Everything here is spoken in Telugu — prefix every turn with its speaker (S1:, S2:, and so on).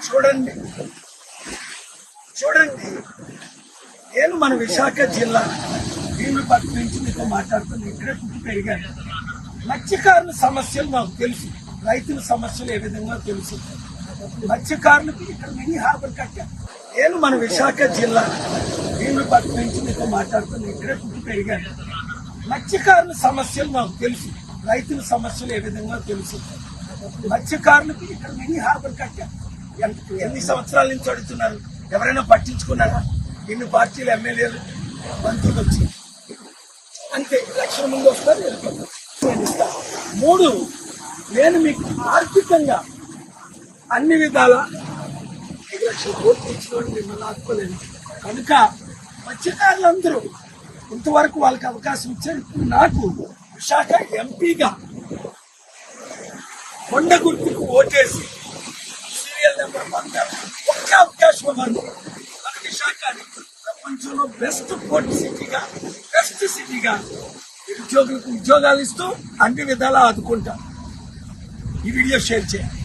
S1: చూడండి చూడండి నేను మన విశాఖ జిల్లా భీములపట్నం నుంచి మీతో మాట్లాడుతున్నాను. ఇక్కడే పుట్టి పెరిగాను. మత్స్యకారుల సమస్యలు నాకు తెలుసు, రైతుల సమస్యలు ఏ విధంగా తెలుసు. మత్స్యకారులకు ఇక్కడ మినీ హార్బర్ కట్టాను. నేను మన విశాఖ జిల్లా భీములపట్నం నుంచి మీతో మాట్లాడుతున్నాను. ఇక్కడే పుట్టి పెరిగాను. మత్స్యకారుల సమస్యలు నాకు తెలుసు, రైతుల సమస్యలు ఏ విధంగా తెలుసు. మత్స్యకారులకు ఇక్కడ మినీ హార్బర్ కట్టాను. ఎన్ని సంవత్సరాల నుంచి అడుగుతున్నారు? ఎవరైనా పట్టించుకున్నారా? ఇన్ని పార్టీలు ఎమ్మెల్యేలు మంత్రులు వచ్చి అంతే ఎలక్షన్ ముందు వస్తారు, వెళ్ళిపోతారు. నేను ఇస్తాను. 3, నేను మీకు ఆర్థికంగా అన్ని విధాల 5 లక్షల కోట్లు ఇచ్చిన మిమ్మల్ని ఆదుకోలేను. కనుక మత్స్యకారులందరూ ఇంతవరకు వాళ్ళకి అవకాశం ఇచ్చారు. నాకు విశాఖ ఎంపీగా కొండ గుర్తుకు ఓటేసి సీరియల్ నెంబర్ 1 ఒక్క అవకాశం ఇవ్వండి. మన విశాఖని ప్రపంచంలో బెస్ట్ పోర్ట్ సిటీగా, బెస్ట్ సిటీగా నిరుద్యోగులకు ఉద్యోగాలు ఇస్తూ అన్ని విధాలా ఆదుకుంటాం. ఈ వీడియో షేర్ చేయండి.